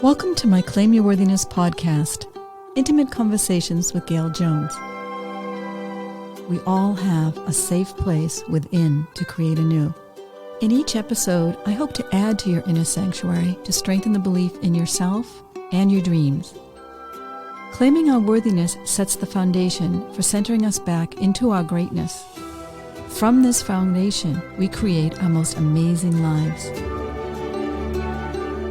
Welcome to my Claim Your Worthiness podcast, intimate conversations with Gail Jones. We all have a safe place within to create anew. In each episode, I hope to add to your inner sanctuary to strengthen the belief in yourself and your dreams. Claiming our worthiness sets the foundation for centering us back into our greatness. From this foundation, we create our most amazing lives.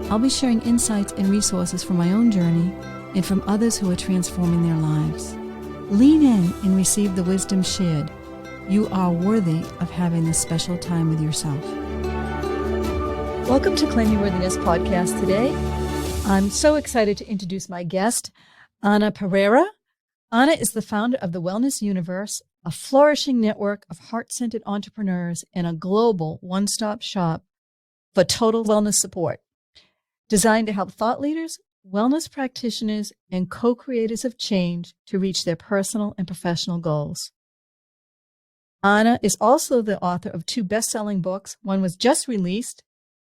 I'll be sharing insights and resources from my own journey and from others who are transforming their lives. Lean in and receive the wisdom shared. You are worthy of having this special time with yourself. Welcome to Claim Your Worthiness podcast today. I'm so excited to introduce my guest, Anna Pereira. Anna is the founder of the Wellness Universe, a flourishing network of heart-centered entrepreneurs and a global one-stop shop for total wellness support, designed to help thought leaders, wellness practitioners, and co-creators of change to reach their personal and professional goals. Anna is also the author of 2 best-selling books. One was just released,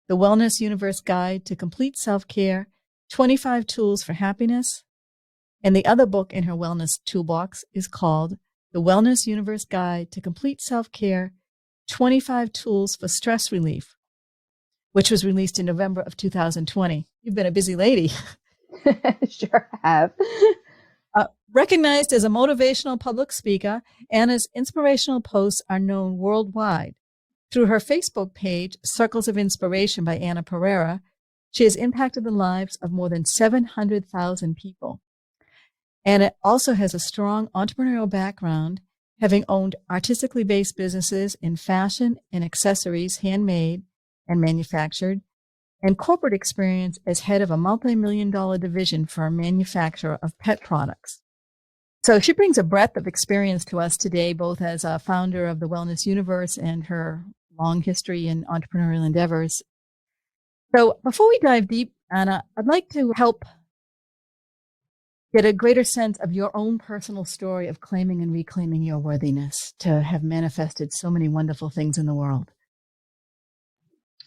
The Wellness Universe Guide to Complete Self-Care, 25 Tools for Happiness. And the other book in her wellness toolbox is called The Wellness Universe Guide to Complete Self-Care, 25 Tools for Stress Relief, which was released in November of 2020. You've been a busy lady. Sure have. Recognized as a motivational public speaker, Anna's inspirational posts are known worldwide. Through her Facebook page, Circles of Inspiration by Anna Pereira, she has impacted the lives of more than 700,000 people. Anna also has a strong entrepreneurial background, having owned artistically based businesses in fashion and accessories, handmade and manufactured, and corporate experience as head of a multi-million-dollar division for a manufacturer of pet products. So she brings a breadth of experience to us today, both as a founder of the Wellness Universe and her long history in entrepreneurial endeavors. So before we dive deep, Anna, I'd like to help get a greater sense of your own personal story of claiming and reclaiming your worthiness to have manifested so many wonderful things in the world.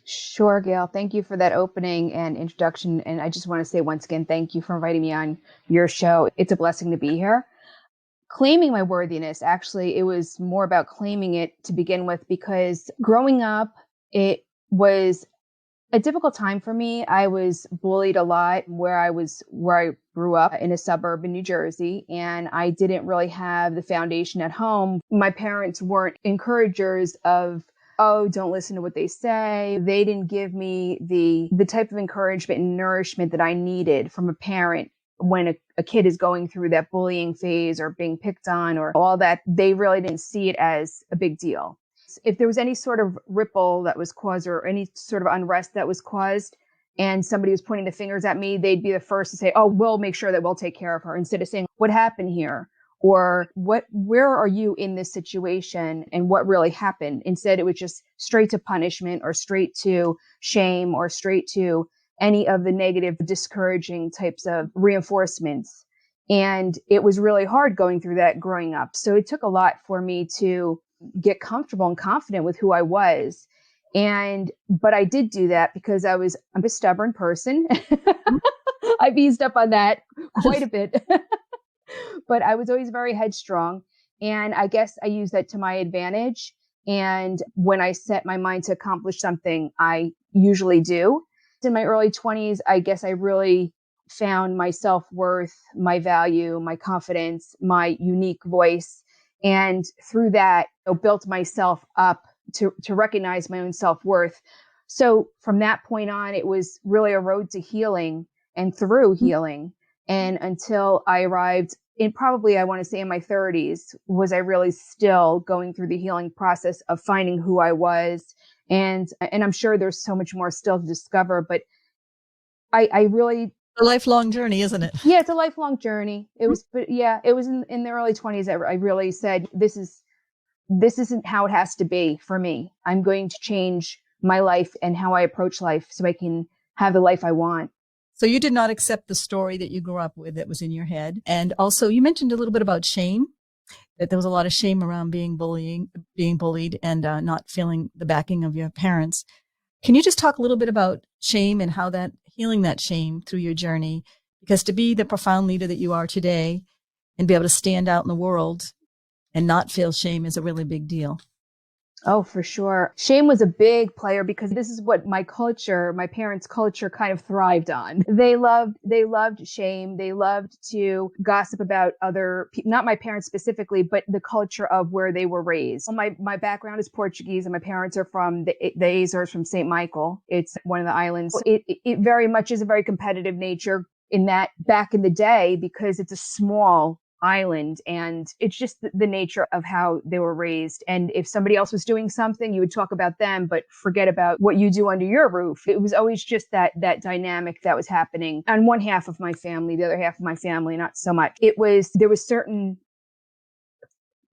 Sure, Gail. Thank you for that opening and introduction. And I just want to say once again, thank you for inviting me on your show. It's a blessing to be here. Claiming my worthiness, actually, it was more about claiming it to begin with, because growing up, it was a difficult time for me. I was bullied a lot where I grew up in a suburb in New Jersey, and I didn't really have the foundation at home. My parents weren't encouragers of, oh, don't listen to what they say. They didn't give me the type of encouragement and nourishment that I needed from a parent when a kid is going through that bullying phase or being picked on or all that. They really didn't see it as a big deal. If there was any sort of ripple that was caused or any sort of unrest that was caused and somebody was pointing the fingers at me, they'd be the first to say, oh, we'll make sure that we'll take care of her, instead of saying, what happened here? Or where are you in this situation and what really happened? Instead, it was just straight to punishment or straight to shame or straight to any of the negative, discouraging types of reinforcements. And it was really hard going through that growing up. So it took a lot for me to get comfortable and confident with who I was. But I did do that because I'm a stubborn person. I've eased up on that quite a bit. But I was always very headstrong. And I guess I used that to my advantage. And when I set my mind to accomplish something, I usually do. In my early 20s, I guess I really found my self-worth, my value, my confidence, my unique voice. And through that, I built myself up to recognize my own self-worth. So from that point on, it was really a road to healing and through healing. And until I arrived in probably, I want to say in my 30s, was I really still going through the healing process of finding who I was. And I'm sure there's so much more still to discover, but I really... A lifelong journey, isn't it? Yeah, it's a lifelong journey. It was, but yeah, it was in the early 20s. I really said, this isn't how it has to be for me. I'm going to change my life and how I approach life so I can have the life I want. So you did not accept the story that you grew up with that was in your head. And also you mentioned a little bit about shame, that there was a lot of shame around being bullied and not feeling the backing of your parents. Can you just talk a little bit about shame and how that healing that shame through your journey, because to be the profound leader that you are today and be able to stand out in the world and not feel shame is a really big deal. Oh, for sure. Shame was a big player because this is what my culture, my parents' culture kind of thrived on. They loved shame. They loved to gossip about other people, not my parents specifically, but the culture of where they were raised. My background is Portuguese and my parents are from the Azores, from St. Michael. It's one of the islands. It very much is a very competitive nature in that back in the day, because it's a small island and it's just the nature of how they were raised. And if somebody else was doing something, you would talk about them, but forget about what you do under your roof. It was always just that dynamic that was happening on one half of my family. The other half of my family, not so much. There was certain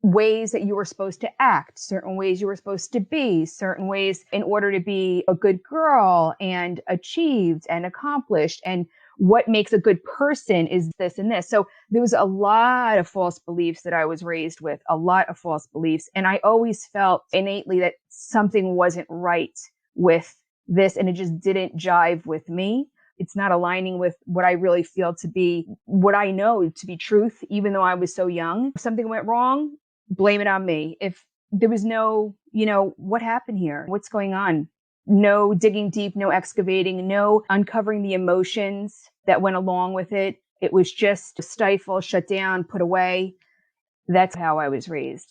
ways that you were supposed to act, certain ways you were supposed to be, certain ways in order to be a good girl and achieved and accomplished. And what makes a good person is this and this. So there was a lot of false beliefs that I was raised with, a lot of false beliefs. And I always felt innately that something wasn't right with this and it just didn't jive with me. It's not aligning with what I really feel to be, what I know to be truth, even though I was so young. If something went wrong, blame it on me. If there was no, what happened here? What's going on? No digging deep, no excavating, no uncovering the emotions that went along with it. It was just stifle, shut down, put away. That's how I was raised.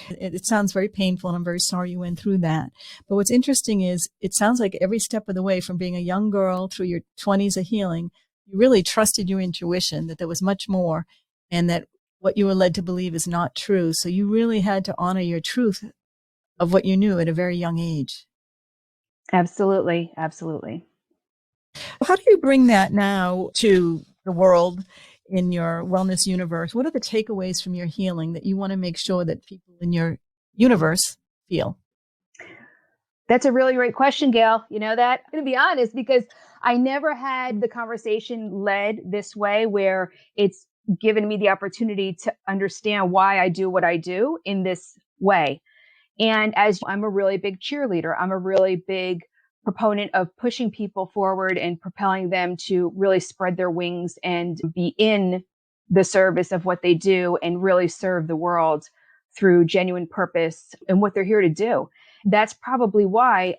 It sounds very painful, and I'm very sorry you went through that. But what's interesting is it sounds like every step of the way, from being a young girl through your 20s of healing, you really trusted your intuition, that there was much more, and that what you were led to believe is not true. So you really had to honor your truth of what you knew at a very young age. Absolutely. Absolutely. How do you bring that now to the world in your wellness universe? What are the takeaways from your healing that you want to make sure that people in your universe feel? That's a really great question, Gail. You know that? I'm going to be honest, because I never had the conversation led this way, where it's given me the opportunity to understand why I do what I do in this way. And as I'm a really big cheerleader, I'm a really big proponent of pushing people forward and propelling them to really spread their wings and be in the service of what they do and really serve the world through genuine purpose and what they're here to do. That's probably why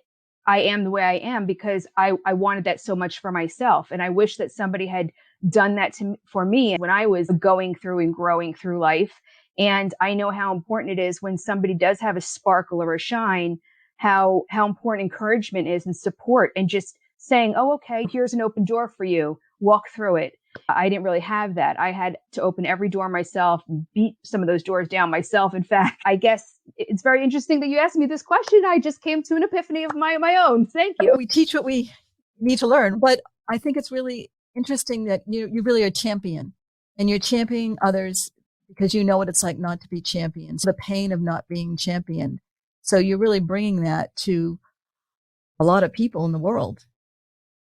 I am the way I am, because I wanted that so much for myself. And I wish that somebody had done that for me when I was going through and growing through life. And I know how important it is when somebody does have a sparkle or a shine, how important encouragement is and support, and just saying, oh, okay, here's an open door for you. Walk through it. I didn't really have that. I had to open every door myself, beat some of those doors down myself. In fact, I guess it's very interesting that you asked me this question. I just came to an epiphany of my own. Thank you. We teach what we need to learn, but I think it's really interesting that you really are a champion, and you're championing others because you know what it's like not to be championed, the pain of not being championed. So you're really bringing that to a lot of people in the world,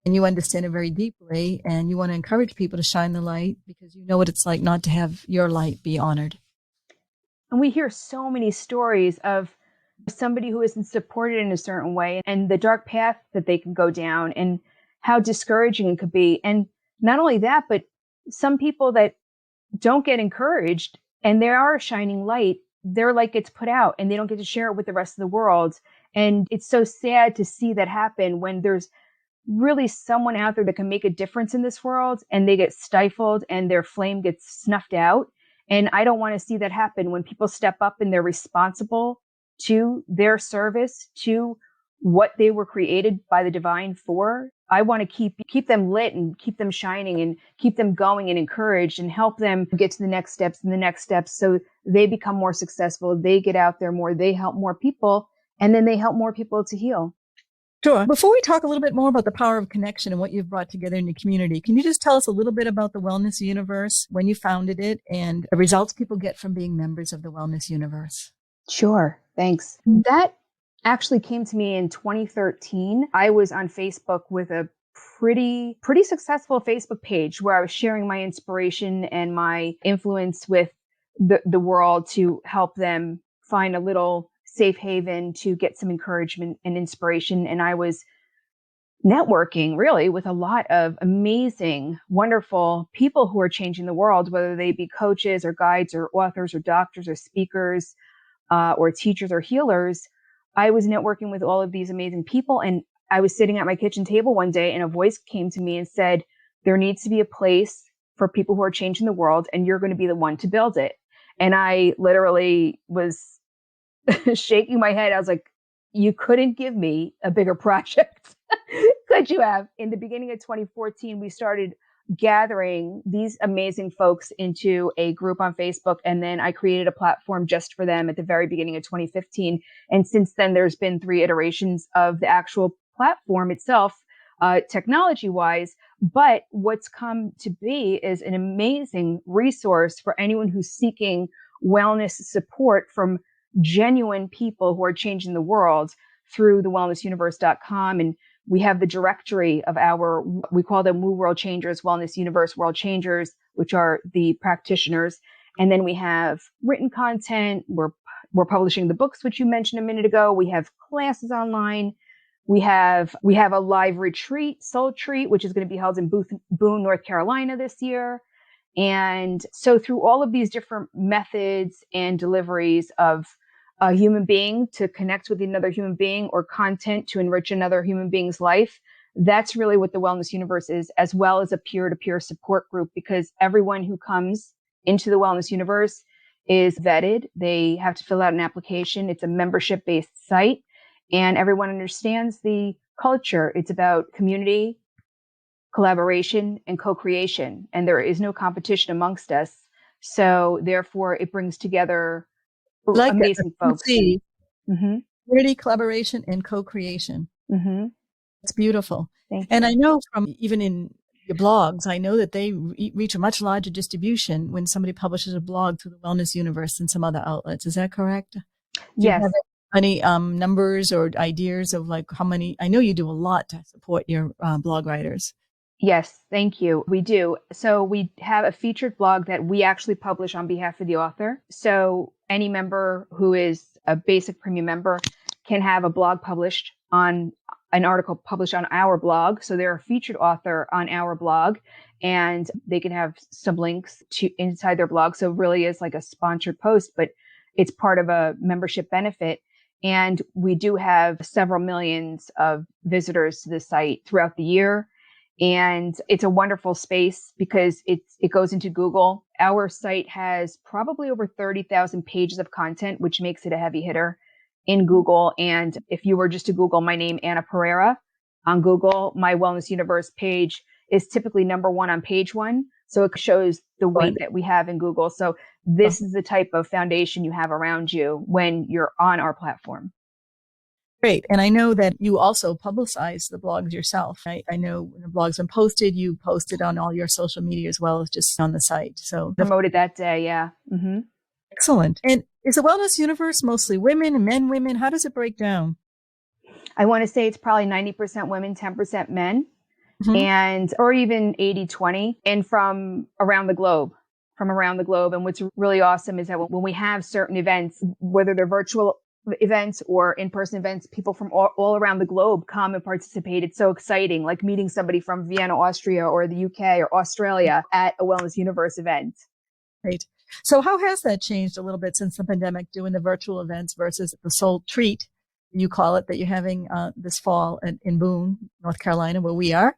and you understand it very deeply, and you want to encourage people to shine the light because you know what it's like not to have your light be honored. And we hear so many stories of somebody who isn't supported in a certain way and the dark path that they can go down and how discouraging it could be. And not only that, but some people that don't get encouraged and they are a shining light, their light gets put out and they don't get to share it with the rest of the world. And it's so sad to see that happen when there's really someone out there that can make a difference in this world and they get stifled and their flame gets snuffed out. And I don't want to see that happen when people step up and they're responsible to their service, to what they were created by the divine for. I want to keep them lit and keep them shining and keep them going and encouraged and help them get to the next steps and the next steps so they become more successful. They get out there more, they help more people, and then they help more people to heal. Sure. Before we talk a little bit more about the power of connection and what you've brought together in your community, can you just tell us a little bit about the Wellness Universe, when you founded it, and the results people get from being members of the Wellness Universe? Sure. Thanks. That actually came to me in 2013. I was on Facebook with a pretty successful Facebook page where I was sharing my inspiration and my influence with the world to help them find a little safe haven to get some encouragement and inspiration. And I was networking really with a lot of amazing, wonderful people who are changing the world, whether they be coaches or guides or authors or doctors or speakers or teachers or healers. I was networking with all of these amazing people. And I was sitting at my kitchen table one day and a voice came to me and said, there needs to be a place for people who are changing the world, and you're going to be the one to build it. And I literally was shaking my head. I was like, you couldn't give me a bigger project. Could you have? In the beginning of 2014, we started gathering these amazing folks into a group on Facebook. And then I created a platform just for them at the very beginning of 2015. And since then, there's been 3 iterations of the actual platform itself, technology wise. But what's come to be is an amazing resource for anyone who's seeking wellness support from genuine people who are changing the world through thewellnessuniverse.com. And we have the directory of we call them Woo World Changers, Wellness Universe World Changers, which are the practitioners. And then we have written content. We're publishing the books, which you mentioned a minute ago. We have classes online. We have a live retreat, Soul Treat, which is going to be held in Boone, North Carolina this year. And so through all of these different methods and deliveries of a human being to connect with another human being, or content to enrich another human being's life, that's really what the Wellness Universe is, as well as a peer-to-peer support group, because everyone who comes into the Wellness Universe is vetted. They have to fill out an application. It's a membership-based site, and everyone understands the culture. It's about community, collaboration, and co-creation, and there is no competition amongst us. So therefore, it brings together amazing folks. Mm-hmm. Community, collaboration, and co-creation. Mm-hmm. It's beautiful. Thank you. And I know from even in your blogs, I know that they reach a much larger distribution when somebody publishes a blog through the Wellness Universe than some other outlets. Is that correct? Yes. Do you have any numbers or ideas of like how many? I know you do a lot to support your blog writers. Yes, thank you. We do. So we have a featured blog that we actually publish on behalf of the author. So any member who is a basic premium member can have a blog published on an article published on our blog. So they're a featured author on our blog, and they can have some links to inside their blog. So it really is like a sponsored post, but it's part of a membership benefit. And we do have several millions of visitors to the site throughout the year. And it's a wonderful space because it goes into Google. Our site has probably over 30,000 pages of content, which makes it a heavy hitter in Google. And if you were just to Google my name, Anna Pereira, on Google, my Wellness Universe page is typically number 1 on page 1. So it shows the weight that we have in Google. So this is the type of foundation you have around you when you're on our platform. Great. And I know that you also publicize the blogs yourself. I know when the blog's been posted, you post it on all your social media as well as just on the site. So promoted that day. Yeah. Mm-hmm. Excellent. And is the Wellness Universe mostly women, men, women? How does it break down? I want to say it's probably 90% women, 10% men, or even 80-20, and from around the globe. And what's really awesome is that when we have certain events, whether they're virtual events or in-person events, people from all around the globe come and participate. It's so exciting, like meeting somebody from Vienna, Austria, or the UK or Australia at a Wellness Universe event. Great. So how has that changed a little bit since the pandemic, doing the virtual events versus the Soul Treat, you call it, that you're having this fall in Boone, North Carolina, where we are?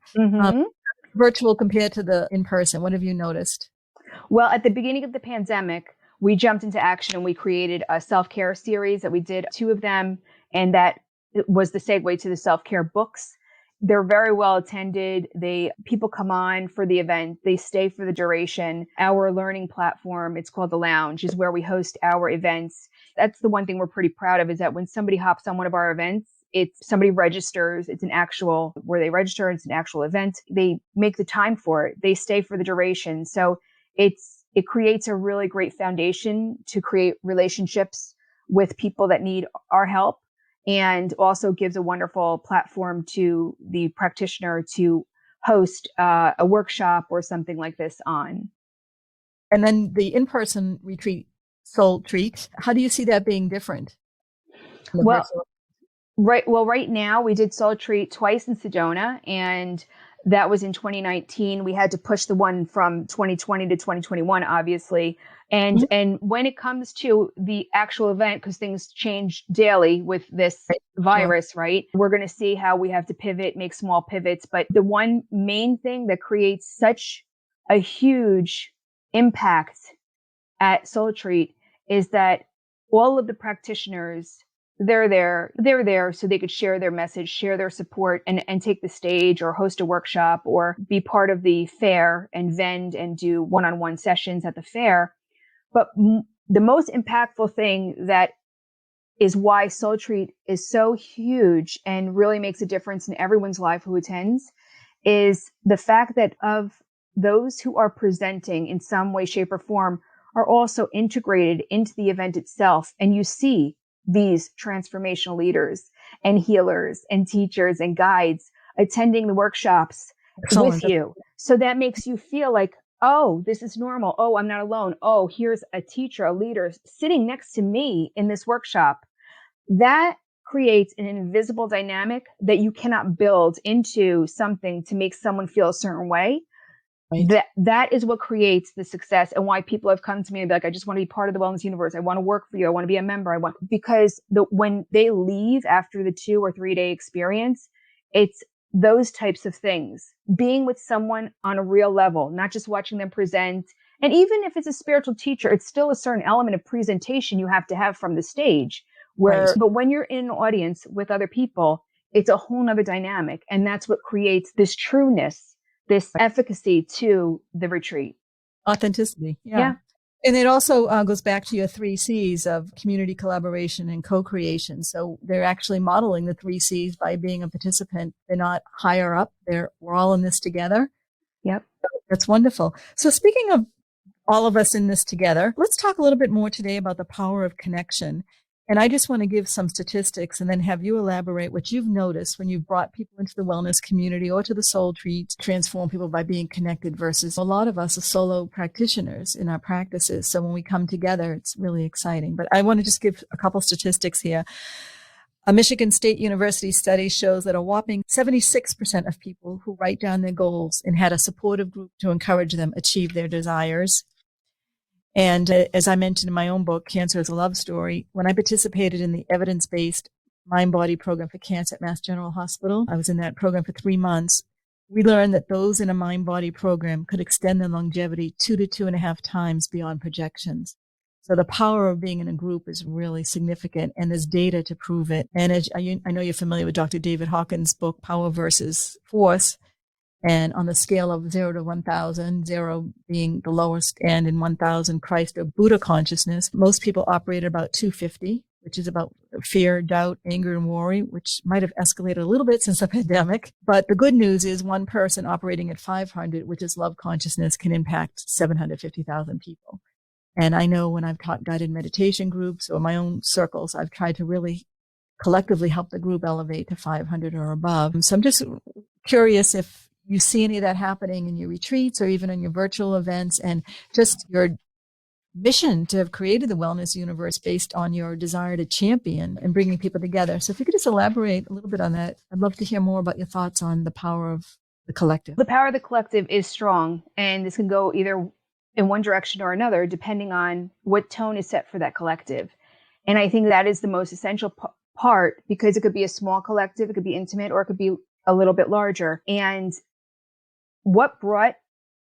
Virtual compared to the in-person, what have you noticed? Well, at the beginning of the pandemic, we jumped into action and we created a self-care series that we did 2 of them. And that was the segue to the self-care books. They're very well attended. People come on for the event. They stay for the duration. Our learning platform, it's called The Lounge, is where we host our events. That's the one thing we're pretty proud of, is that when somebody hops on one of our events, somebody registers, it's an actual event. They make the time for it. They stay for the duration. So it creates a really great foundation to create relationships with people that need our help, and also gives a wonderful platform to the practitioner to host a workshop or something like this on. And then the in-person retreat, Soul Treat, how do you see that being different? Well, Right. Well, right now we did Soul Treat twice in Sedona, and that was in 2019. We had to push the one from 2020 to 2021, obviously. And when it comes to the actual event, because things change daily with this Sure. virus, right? We're going to see how we have to pivot, make small pivots. But the one main thing that creates such a huge impact at Soul Treat is that all of the practitioners, they're there so they could share their message, share their support, and take the stage or host a workshop or be part of the fair and vend and do one-on-one sessions at the fair. But the most impactful thing that is why Soul Treat is so huge and really makes a difference in everyone's life who attends is the fact that of those who are presenting in some way, shape, or form are also integrated into the event itself. And you see these transformational leaders and healers and teachers and guides attending the workshops Excellent. with you. So that makes you feel like, oh, this is normal. Oh, I'm not alone. Oh, here's a teacher, a leader sitting next to me in this workshop. That creates an invisible dynamic that you cannot build into something to make someone feel a certain way. Right. That is what creates the success and why people have come to me and be like, I just want to be part of the wellness universe. I want to work for you. I want to be a member. Because when they leave after the 2 or 3 day experience, it's those types of things, being with someone on a real level, not just watching them present. And even if it's a spiritual teacher, it's still a certain element of presentation you have to have from the stage but when you're in an audience with other people, it's a whole nother dynamic. And that's what creates this trueness, this efficacy to the retreat. Authenticity. Yeah. And it also goes back to your 3 C's of community collaboration and co-creation. So they're actually modeling the 3 C's by being a participant. They're not higher up. We're all in this together. Yep. That's wonderful. So speaking of all of us in this together, let's talk a little bit more today about the power of connection. And I just want to give some statistics and then have you elaborate what you've noticed when you've brought people into the wellness community or to the Soul Treat, transform people by being connected versus a lot of us are solo practitioners in our practices. So when we come together, it's really exciting. But I want to just give a couple statistics here. A Michigan State University study shows that a whopping 76% of people who write down their goals and had a supportive group to encourage them achieve their desires. And as I mentioned in my own book, Cancer is a Love Story, when I participated in the evidence-based mind-body program for cancer at Mass General Hospital, I was in that program for 3 months. We learned that those in a mind-body program could extend their longevity 2 to 2.5 times beyond projections. So the power of being in a group is really significant, and there's data to prove it. And as I know you're familiar with Dr. David Hawkins' book, Power versus Force. And on the scale of 0 to 1,000, 0 being the lowest and in 1,000 Christ or Buddha consciousness, most people operate at about 250, which is about fear, doubt, anger, and worry, which might have escalated a little bit since the pandemic. But the good news is one person operating at 500, which is love consciousness, can impact 750,000 people. And I know when I've taught guided meditation groups or my own circles, I've tried to really collectively help the group elevate to 500 or above. So I'm just curious if you see any of that happening in your retreats or even in your virtual events, and just your mission to have created the wellness universe based on your desire to champion and bringing people together. So if you could just elaborate a little bit on that, I'd love to hear more about your thoughts on the power of the collective. The power of the collective is strong, and this can go either in one direction or another, depending on what tone is set for that collective. And I think that is the most essential part, because it could be a small collective, it could be intimate, or it could be a little bit larger. And what brought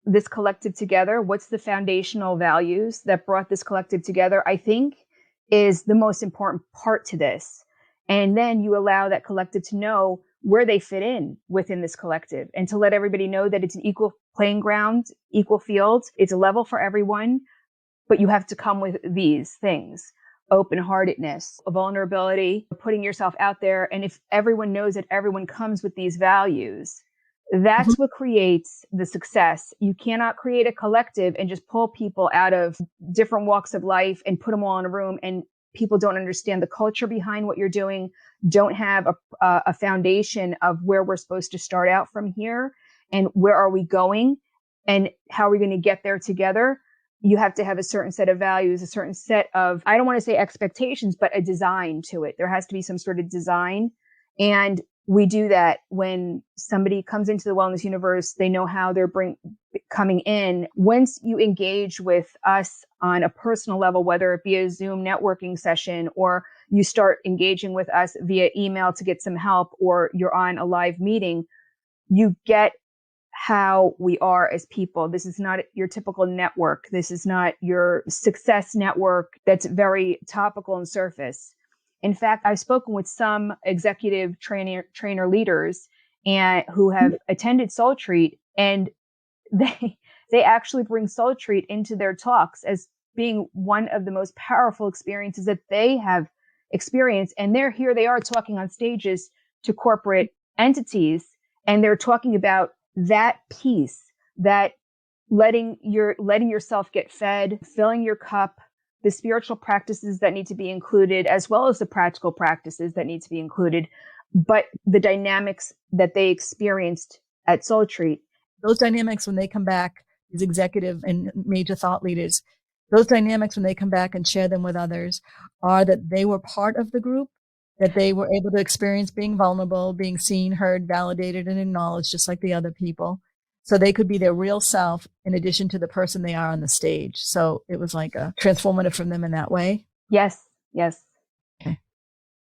this collective together, what's the foundational values that brought this collective together, I think is the most important part to this. And then you allow that collective to know where they fit in within this collective, and to let everybody know that it's an equal playing ground, equal field. It's a level for everyone, but you have to come with these things: open-heartedness, vulnerability, putting yourself out there. And if everyone knows that everyone comes with these values, that's what creates the success. You cannot create a collective and just pull people out of different walks of life and put them all in a room, and people don't understand the culture behind what you're doing, don't have a foundation of where we're supposed to start out from here and where are we going and how are we going to get there together. You have to have a certain set of values, a certain set of, I don't want to say expectations, but a design to it. There has to be some sort of design And we do that when somebody comes into the wellness universe, they know how they're coming in. Once you engage with us on a personal level, whether it be a Zoom networking session, or you start engaging with us via email to get some help, or you're on a live meeting, you get how we are as people. This is not your typical network. This is not your success network that's very topical and surface. In fact, I've spoken with some executive trainer leaders and who have attended Soul Treat, and they actually bring Soul Treat into their talks as being one of the most powerful experiences that they have experienced. And they are talking on stages to corporate entities, and they're talking about that piece, that letting yourself get fed, filling your cup, the spiritual practices that need to be included, as well as the practical practices that need to be included, but the dynamics that they experienced at Soul Treat. Those dynamics, when they come back, these executive and major thought leaders, those dynamics, when they come back and share them with others, are that they were part of the group, that they were able to experience being vulnerable, being seen, heard, validated, and acknowledged, just like the other people. So they could be their real self in addition to the person they are on the stage. So it was like a transformative from them in that way. Yes. Yes. Okay.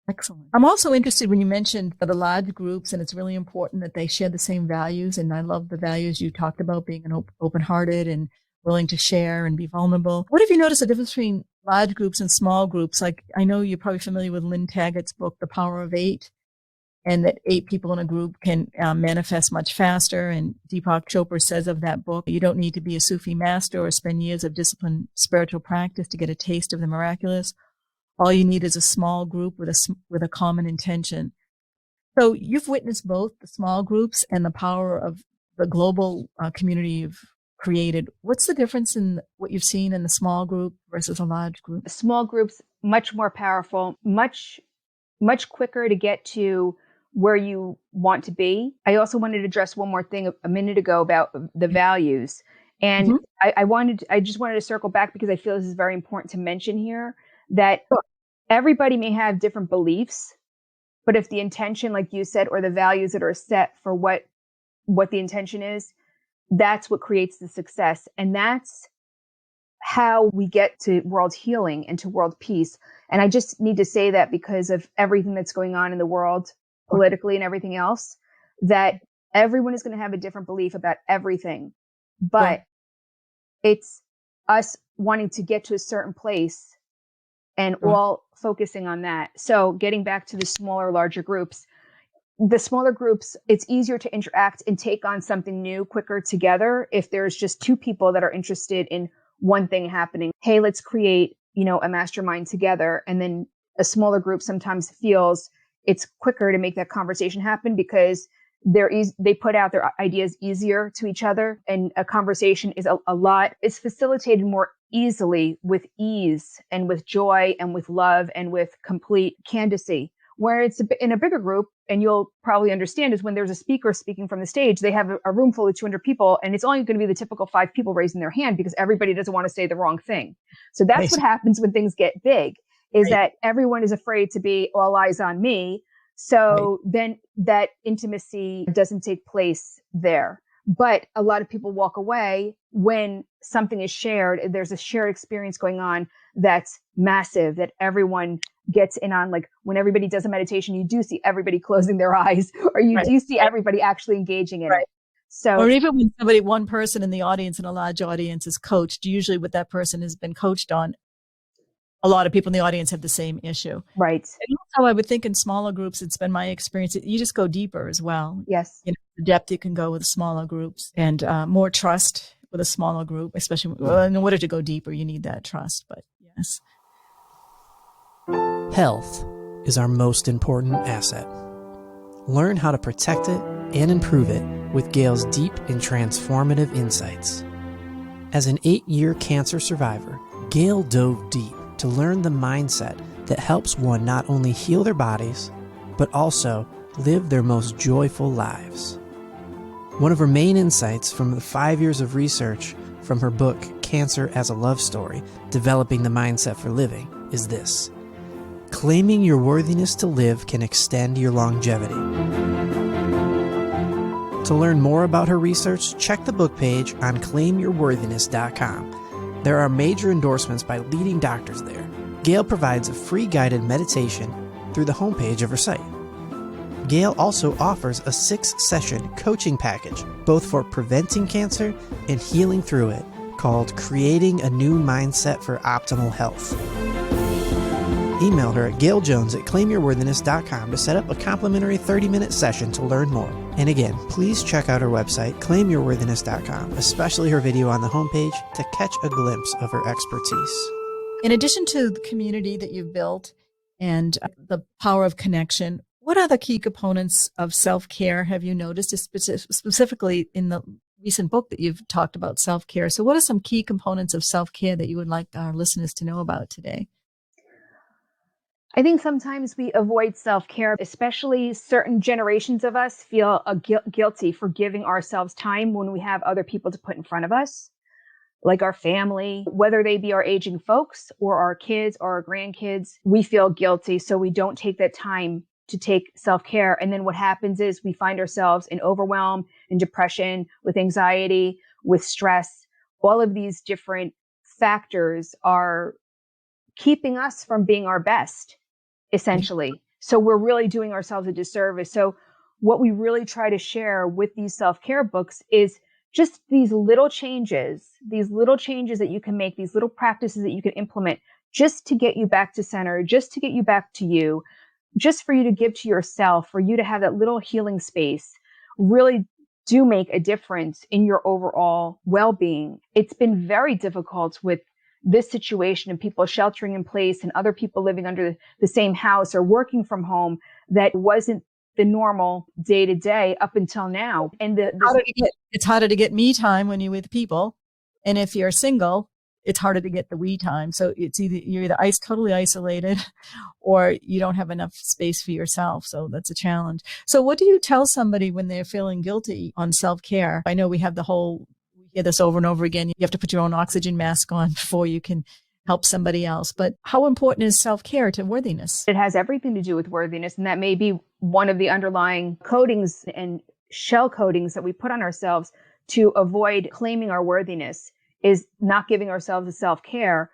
Excellent. I'm also interested when you mentioned the large groups, and it's really important that they share the same values. And I love the values you talked about, being an open-hearted and willing to share and be vulnerable. What have you noticed the difference between large groups and small groups? Like, I know you're probably familiar with Lynn Taggart's book, The Power of Eight, and that 8 people in a group can manifest much faster. And Deepak Chopra says of that book, you don't need to be a Sufi master or spend years of disciplined spiritual practice to get a taste of the miraculous. All you need is a small group with a common intention. So you've witnessed both the small groups and the power of the global community you've created. What's the difference in what you've seen in the small group versus a large group? Small groups, much more powerful, much quicker to get to where you want to be. I also wanted to address one more thing a minute ago about the values. And I just wanted to circle back because I feel this is very important to mention here, that everybody may have different beliefs, but if the intention, like you said, or the values that are set for what the intention is, that's what creates the success. And that's how we get to world healing and to world peace. And I just need to say that because of everything that's going on in the world politically and everything else, that everyone is going to have a different belief about everything, but it's us wanting to get to a certain place and all focusing on that. So getting back to the larger groups, the smaller groups, it's easier to interact and take on something new quicker together if there's just 2 people that are interested in one thing happening. Hey, let's create, a mastermind together. And then a smaller group sometimes feels it's quicker to make that conversation happen because they put out their ideas easier to each other, and a conversation is it's facilitated more easily, with ease and with joy and with love and with complete candidacy. Where it's in a bigger group, and you'll probably understand, is when there's a speaker speaking from the stage, they have a room full of 200 people, and it's only going to be the typical 5 people raising their hand because everybody doesn't want to say the wrong thing. So that's what happens when things get big, is that everyone is afraid to be all eyes on me. So then that intimacy doesn't take place there. But a lot of people walk away when something is shared. There's a shared experience going on that's massive, that everyone gets in on. Like when everybody does a meditation, you do see everybody closing their eyes, or you do see everybody actually engaging in it. So, or even when one person in the audience, in a large audience, is coached, usually what that person has been coached on, a lot of people in the audience have the same issue. Right. And that's how I would think in smaller groups. It's been my experience. You just go deeper as well. Yes. The depth you can go with smaller groups, and more trust with a smaller group, especially in order to go deeper, you need that trust. But yes. Health is our most important asset. Learn how to protect it and improve it with Gail's deep and transformative insights. As an 8-year cancer survivor, Gail dove deep to learn the mindset that helps one not only heal their bodies, but also live their most joyful lives. One of her main insights from the 5 years of research from her book, Cancer as a Love Story, Developing the Mindset for Living, is this: Claiming your worthiness to live can extend your longevity. To learn more about her research, check the book page on claimyourworthiness.com. There are major endorsements by leading doctors there. Gail provides a free guided meditation through the homepage of her site. Gail also offers a 6-session coaching package, both for preventing cancer and healing through it, called Creating a New Mindset for Optimal Health. Email her at gailjones@claimyourworthiness.com to set up a complimentary 30-minute session to learn more. And again, please check out her website, claimyourworthiness.com, especially her video on the homepage to catch a glimpse of her expertise. In addition to the community that you've built and the power of connection, what other key components of self-care have you noticed, specifically in the recent book that you've talked about self-care? So what are some key components of self-care that you would like our listeners to know about today? I think sometimes we avoid self-care, especially certain generations of us feel guilty for giving ourselves time when we have other people to put in front of us, like our family, whether they be our aging folks or our kids or our grandkids. We feel guilty, so we don't take that time to take self-care. And then what happens is we find ourselves in overwhelm, in depression, with anxiety, with stress. All of these different factors are keeping us from being our best, essentially. So we're really doing ourselves a disservice. So what we really try to share with these self-care books is just these little changes that you can make, these little practices that you can implement just to get you back to center, just to get you back to you, just for you to give to yourself, for you to have that little healing space, really do make a difference in your overall well-being. It's been very difficult with this situation and people sheltering in place and other people living under the same house or working from home. That wasn't the normal day to day up until now. And it's harder to get me time when you're with people. And if you're single, it's harder to get the we time. So it's you're either totally isolated or you don't have enough space for yourself. So that's a challenge. So what do you tell somebody when they're feeling guilty on self-care? I know we hear this over and over again. You have to put your own oxygen mask on before you can help somebody else. But how important is self-care to worthiness? It has everything to do with worthiness. And that may be one of the underlying coatings and shell coatings that we put on ourselves to avoid claiming our worthiness, is not giving ourselves a self-care,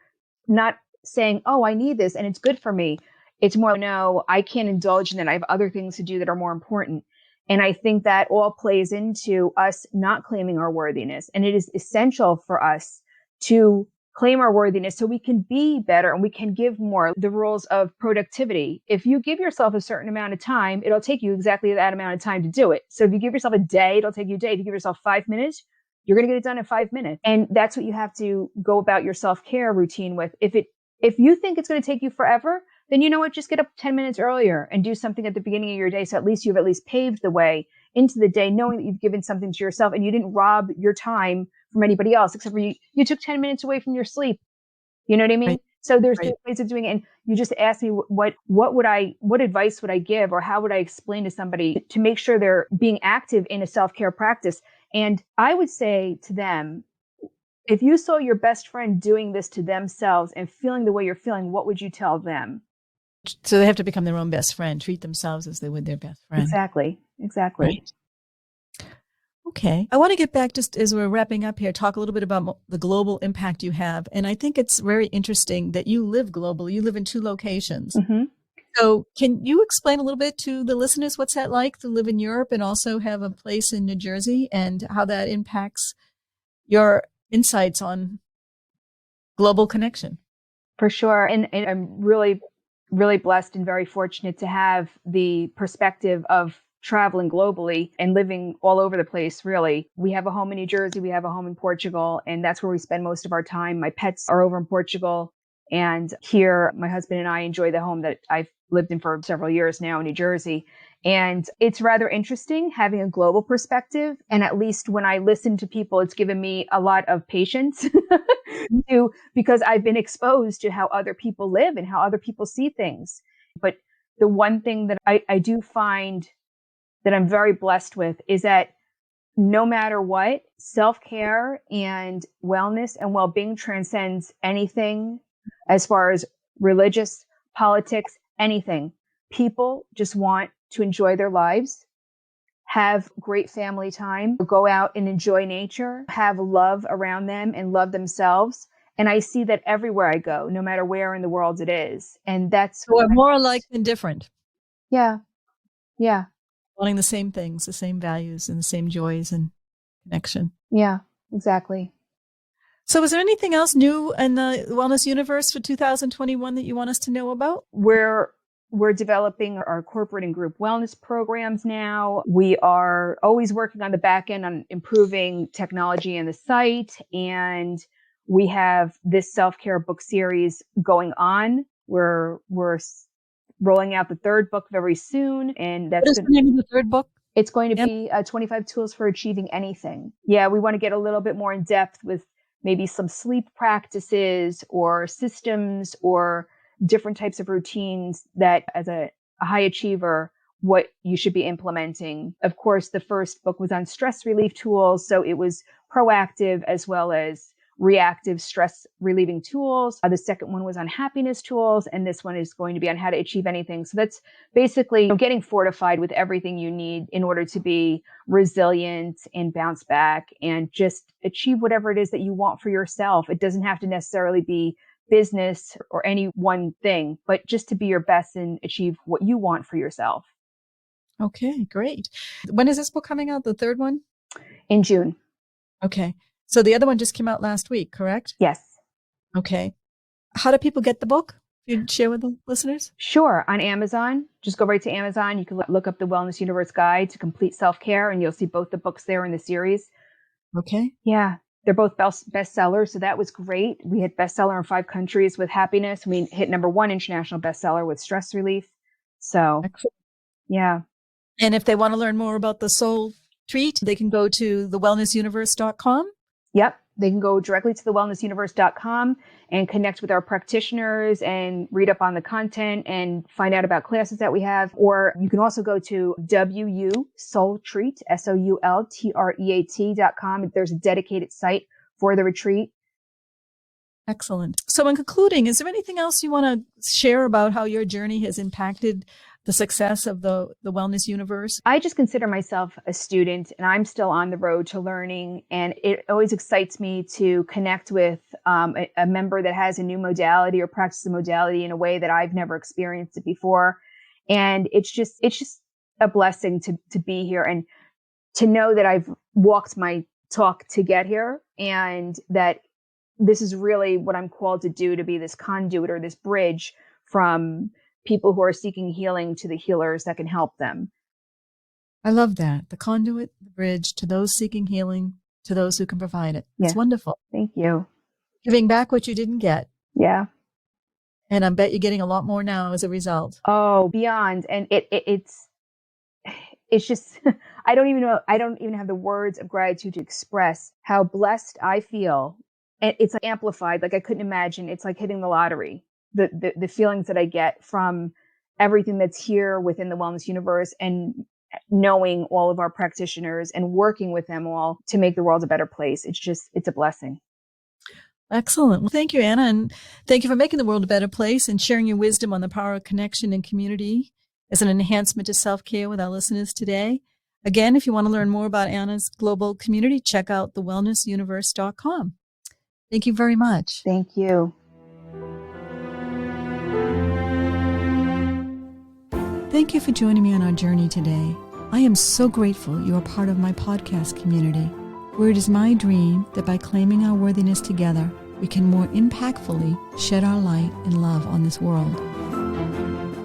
not saying, oh, I need this and it's good for me. It's more, no, I can't indulge in it. I have other things to do that are more important. And I think that all plays into us not claiming our worthiness. And it is essential for us to claim our worthiness so we can be better and we can give more. The rules of productivity. If you give yourself a certain amount of time, it'll take you exactly that amount of time to do it. So if you give yourself a day, it'll take you a day. If you give yourself 5 minutes, you're going to get it done in 5 minutes. And that's what you have to go about your self-care routine with. If you think it's going to take you forever, then you know what, just get up 10 minutes earlier and do something at the beginning of your day. So at least you've at least paved the way into the day, knowing that you've given something to yourself and you didn't rob your time from anybody else, except for you took 10 minutes away from your sleep. You know what I mean? Right. So there's ways of doing it. And you just asked me what advice would I give, or how would I explain to somebody to make sure they're being active in a self-care practice? And I would say to them, if you saw your best friend doing this to themselves and feeling the way you're feeling, what would you tell them? So they have to become their own best friend, treat themselves as they would their best friend. Exactly. Right. Okay. I want to get back, just as we're wrapping up here, talk a little bit about the global impact you have. And I think it's very interesting that you live globally. You live in 2 locations. Mm-hmm. So can you explain a little bit to the listeners what's that like to live in Europe and also have a place in New Jersey, and how that impacts your insights on global connection? For sure. And I'm really, really blessed and very fortunate to have the perspective of traveling globally and living all over the place, really. We have a home in New Jersey. We have a home in Portugal, and that's where we spend most of our time. My pets are over in Portugal. And here, my husband and I enjoy the home that I've lived in for several years now in New Jersey. And it's rather interesting having a global perspective. And at least when I listen to people, it's given me a lot of patience because I've been exposed to how other people live and how other people see things. But the one thing that I do find that I'm very blessed with is that no matter what, self-care and wellness and well-being transcends anything as far as religious, politics, anything. People just want to enjoy their lives, have great family time, go out and enjoy nature, have love around them and love themselves. And I see that everywhere I go, no matter where in the world it is. And that's So we're more alike than different. Yeah. Yeah. Wanting the same things, the same values, and the same joys and connection. Yeah, exactly. So is there anything else new in the wellness universe for 2021 that you want us to know about? We're developing our corporate and group wellness programs now. We are always working on the back end on improving technology in the site. And we have this self-care book series going on. We're rolling out the third book very soon. And that's what is the name of the third book? It's going to be 25 Tools for Achieving Anything. Yeah, we want to get a little bit more in depth with maybe some sleep practices or systems or different types of routines that as a high achiever, what you should be implementing. Of course, the first book was on stress relief tools. So it was proactive as well as reactive stress relieving tools. The second one was on happiness tools. And this one is going to be on how to achieve anything. So that's basically getting fortified with everything you need in order to be resilient and bounce back and just achieve whatever it is that you want for yourself. It doesn't have to necessarily be business or any one thing, but just to be your best and achieve what you want for yourself. Okay, great. When is this book coming out? The third one? In June. Okay. So the other one just came out last week, correct? Yes. Okay. How do people get the book? You'd share with the listeners? Sure. On Amazon. Just go right to Amazon. You can look up the Wellness Universe Guide to Complete Self-Care, and you'll see both the books there in the series. Okay. Yeah. They're both bestsellers, so that was great. We hit bestseller in 5 countries with happiness. We hit #1 international bestseller with stress relief. So, excellent. Yeah. And if they want to learn more about the Soul Treat, they can go to thewellnessuniverse.com. Yep. They can go directly to thewellnessuniverse.com and connect with our practitioners and read up on the content and find out about classes that we have. Or you can also go to WUSoultreat, SOULTREAT.com. There's a dedicated site for the retreat. Excellent. So in concluding, is there anything else you want to share about how your journey has impacted the success of the Wellness Universe? I just consider myself a student, and I'm still on the road to learning. And it always excites me to connect with a member that has a new modality or practices a modality in a way that I've never experienced it before. And it's just a blessing to be here and to know that I've walked my talk to get here, and that this is really what I'm called to do, to be this conduit or this bridge from people who are seeking healing to the healers that can help them. I love that. The conduit, the bridge to those seeking healing, to those who can provide it. It's wonderful. Thank you. Giving back what you didn't get. Yeah. And I bet you're getting a lot more now as a result. Oh, beyond. And it's just, I don't even have the words of gratitude to express how blessed I feel. And it's like amplified. Like I couldn't imagine. It's like hitting the lottery. The feelings that I get from everything that's here within the Wellness Universe and knowing all of our practitioners and working with them all to make the world a better place. It's a blessing. Excellent. Well, thank you, Anna. And thank you for making the world a better place and sharing your wisdom on the power of connection and community as an enhancement to self-care with our listeners today. Again, if you want to learn more about Anna's global community, check out thewellnessuniverse.com. Thank you very much. Thank you. Thank you for joining me on our journey today. I am so grateful you are part of my podcast community, where it is my dream that by claiming our worthiness together, we can more impactfully shed our light and love on this world.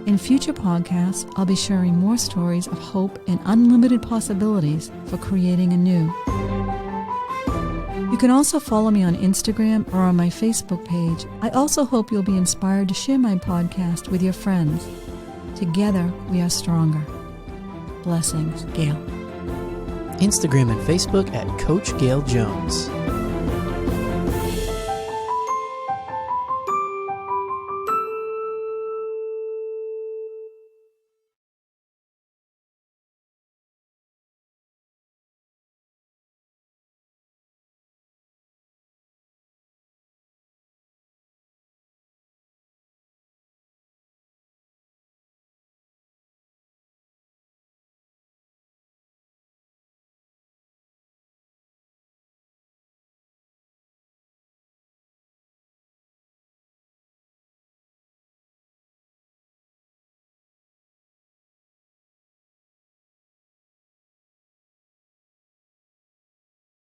In future podcasts, I'll be sharing more stories of hope and unlimited possibilities for creating anew. You can also follow me on Instagram or on my Facebook page. I also hope you'll be inspired to share my podcast with your friends. Together, we are stronger. Blessings, Gail. Instagram and Facebook at Coach Gail Jones.